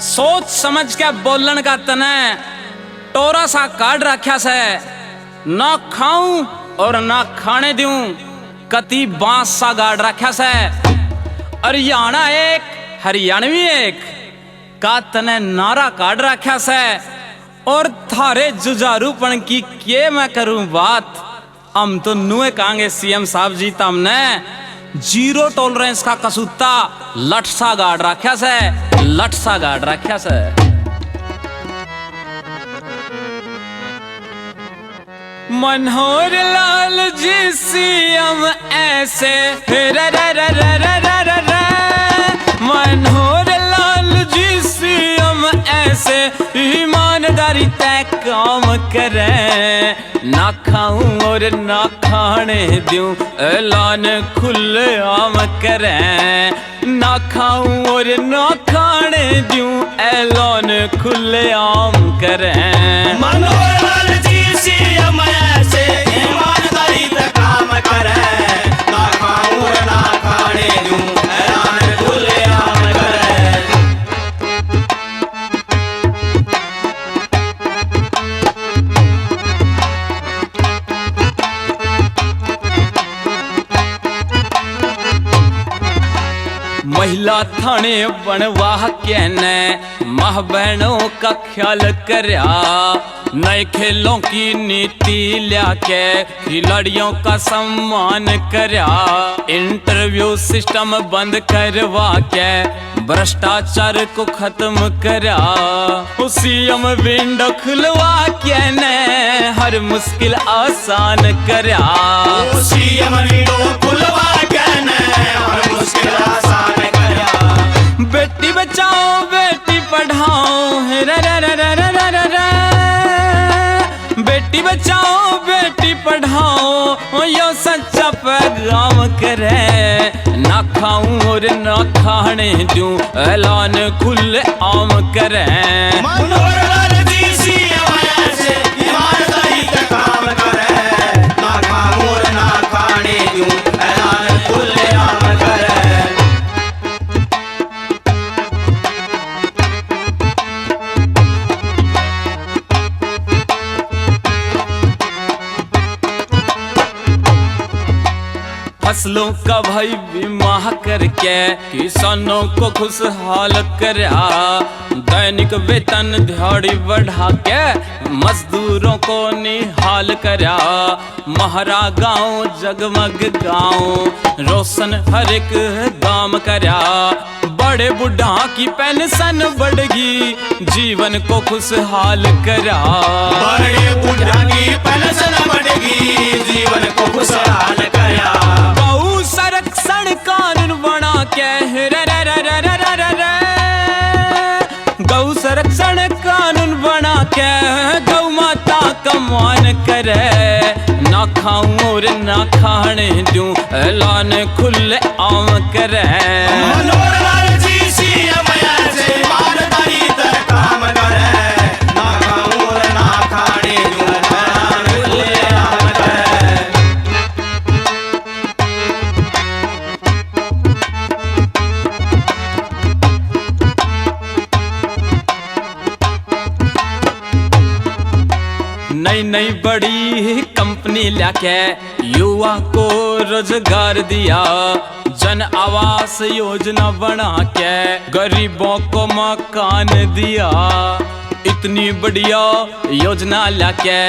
सोच समझ के बोलन का तने टोरा सा काट रखा से, ना खाऊं और ना खाने दूं कति बांस सा गाड़ रखा से। हरियाणा एक हरियाणवी एक का तने नारा काट रखा से, और थारे जुझारूपन की के मैं करूं बात। हम तो नुए कहांगे सीएम साहब जी तमने जीरो टॉलरेंस का कसूता लठ सा गाड़ रखा से, लठ सा गाड़ रखा से। मनोहर लाल जी सीएम ऐसे मनोहर लाल जी सीएम ऐसे ईमानदारी तय काम करे, ना खाऊं और ना खाने दूं ऐलान खुले आम करे, ना खाऊं और ना खाने दूं ऐलान खुले आम करे। मनोहर लाल जी सीएम ऐसे ईमानदारी तय काम करे, ना खाऊं और ना खाने दूं ऐलान खुले आम करे। महिला थाने बनवाह के ने माह बहनों का ख्याल करया, नए खेलों की नीति लिया के खिलाड़ियों का सम्मान करया, इंटरव्यू सिस्टम बंद करवा के भ्रष्टाचार को खत्म करया, सीएम विंडो खुलवा के ने हर मुश्किल आसान करया, सीएम विंडो खुलवा के ने हर मुश्किल आसान करया। बेटी बचाओ बेटी पढ़ाओ रे रे रे रे रे रे रे, बेटी बचाओ बेटी पढ़ाओ यो सच्चा पैगाम करे, ना खाऊं और ना खाने दूं ऐलान खुले आम करे। मनोहर लाल जी सीएम ऐसे ईमानदारी तय काम करे, ना खाऊं और ना खाने दूं ऐलान खुले आम करे। फसलों का भाई बीमा करके किसानों को खुशहाल करया, दैनिक वेतन दिहाड़ी बढ़ा के मजदूरों को निहाल करया, महारा गांव जगमग गांव रोशन हर एक गांव करया, बड़े बुढ़ा की पेंशन बढ़गी जीवन को खुशहाल करया, बड़े बुढ़ा की पेंशन बढ़ेगी जीवन को खुशहाल करया। गौ संरक्षण कानून बना के रे रे रे रे रे रे रे, गौ संरक्षण कानून बना के गौ माता का मान करे, ना खाऊं और ना खाने दूं ऐलान खुले आम करे। मनोहर लाल जी सीएम ऐसे ईमानदारी तय काम करे, ना खाऊं और ना खाने दूं ऐलान खुले आम करे। नई नई बड़ी कंपनी लाके युवा को रोजगार दिया, जन आवास योजना बना के गरीबों को मकान दिया, इतनी बढ़िया योजना लाके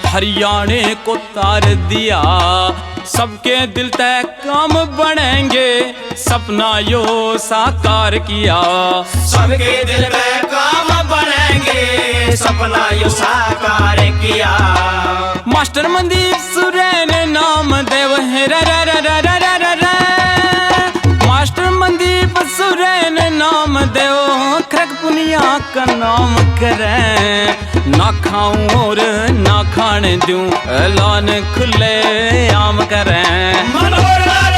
हरियाणे को तार दिया, सबके दिल तय काम बनेंगे सपना यो साकार किया, सबके दिल में काम बनेंगे सपना यो साकार किया। मास्टर मनदीप सुरेन नाम देव है रे रे रे रे रे रे रे, मास्टर मनदीप सुरेन नाम देव खरक पुनिया का नाम करे, ना खाऊं और ना खाने दूं ऐलान खुले आम करे। मनोहर लाल